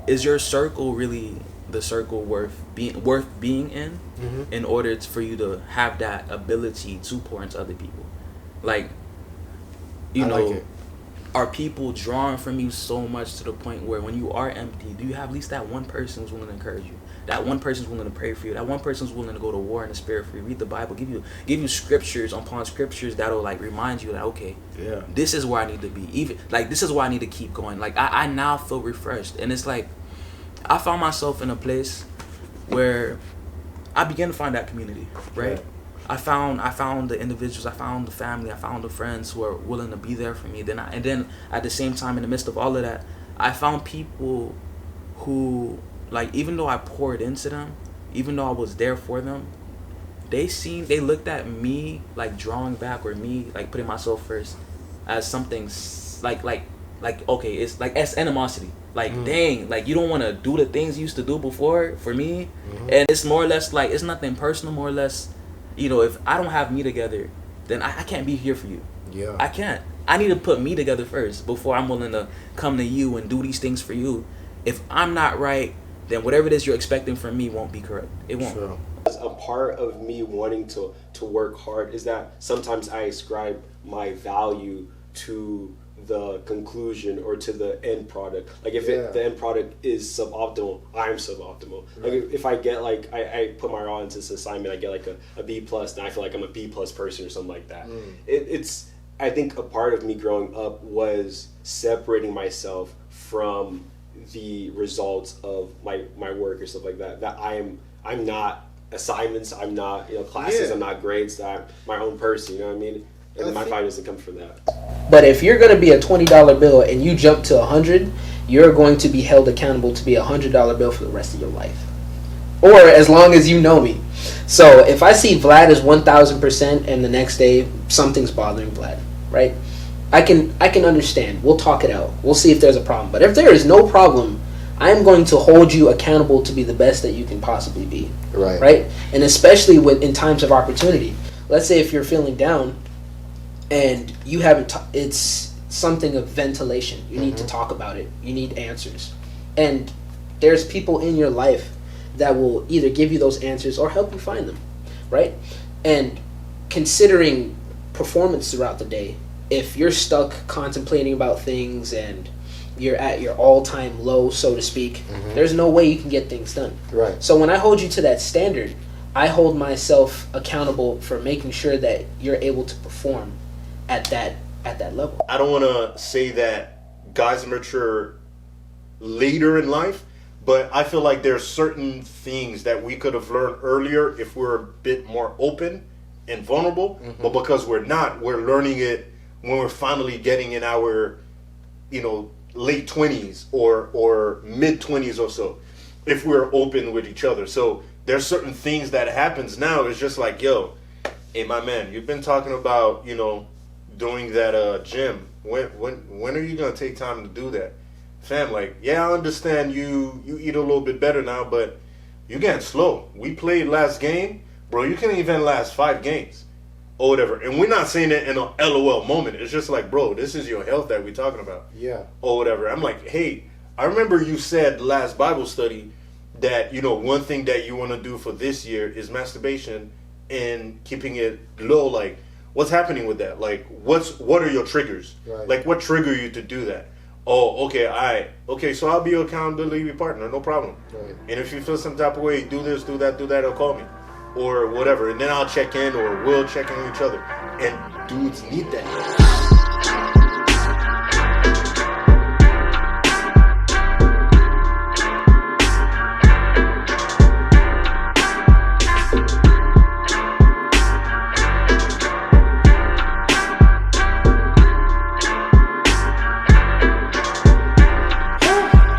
is your circle really the circle worth being in order for you to have that ability to pour into other people? Like, you I know, like it. are people drawing from you so much to the point where when you are empty, do you have at least that one person who's willing to encourage you? That one person's willing to pray for you. That one person's willing to go to war in the spirit for you. Read the Bible. Give you scriptures upon scriptures that'll like remind you that, okay, Yeah. this is where I need to be. Even like this is where I need to keep going. Like I now feel refreshed, and it's like I found myself in a place where I began to find that community. Right. Right. I found the individuals, I found the family, I found the friends who are willing to be there for me. And then at the same time, in the midst of all of that, I found people who, like, even though I poured into them, even though I was there for them, they looked at me like drawing back, or me like putting myself first, as something like okay, it's like as animosity. Like, dang, like you don't want to do the things you used to do before for me, and it's more or less like it's nothing personal, more or less. You know, if I don't have me together, then I can't be here for you. Yeah. I can't. I need to put me together first before I'm willing to come to you and do these things for you. If I'm not right, then whatever it is you're expecting from me won't be correct. It won't. True. A part of me wanting to work hard is that sometimes I ascribe my value to the conclusion or to the end product. Like if the end product is suboptimal, I'm suboptimal. Like if I get like I put my all into this assignment, I get like a B plus, and I feel like I'm a B plus person or something like that. It's I think a part of me growing up was separating myself from the results of my work or stuff like that. That I'm not assignments, I'm not classes, I'm not grades. That I'm my own person. You know what I mean? And my value doesn't come from that. But if you're going to be a $20 bill and you jump to 100, you're going to be held accountable to be a $100 bill for the rest of your life, or as long as you know me. So if I see Vlad as 1,000% and the next day something's bothering Vlad, right? I can understand. We'll talk it out. We'll see if there's a problem. But if there is no problem, I am going to hold you accountable to be the best that you can possibly be. Right. Right? And especially in times of opportunity. Let's say if you're feeling down and you haven't it's something of ventilation. You need to talk about it. You need answers. And there's people in your life that will either give you those answers or help you find them, right? And considering performance throughout the day, if you're stuck contemplating about things and you're at your all-time low, so to speak, there's no way you can get things done. Right. So when I hold you to that standard, I hold myself accountable for making sure that you're able to perform at that level. I don't want to say that guys mature later in life, but I feel like there's certain things that we could have learned earlier if we're a bit more open and vulnerable. But because we're not, we're learning it when we're finally getting in our, late 20s or mid 20s or so, if we're open with each other. So there's certain things that happens now. It's just like, yo, hey, my man, you've been talking about, doing that gym. When are you gonna take time to do that, fam? Like, yeah, I understand you eat a little bit better now, but you getting slow. We played last game, bro. You can't even last 5 games or whatever. And we're not saying it in a LOL moment. It's just like, bro, this is your health that we're talking about. Yeah. Or whatever. I'm like, hey, I remember you said last Bible study that one thing that you want to do for this year is masturbation and keeping it low. Like, what's happening with that? Like, what are your triggers? Right. Like, what trigger you to do that? Oh, okay, all right. Okay, so I'll be your accountability partner, no problem. Right. And if you feel some type of way, do this, do that, or call me. Or whatever. And then I'll check in, or we'll check in with each other. And dudes need that.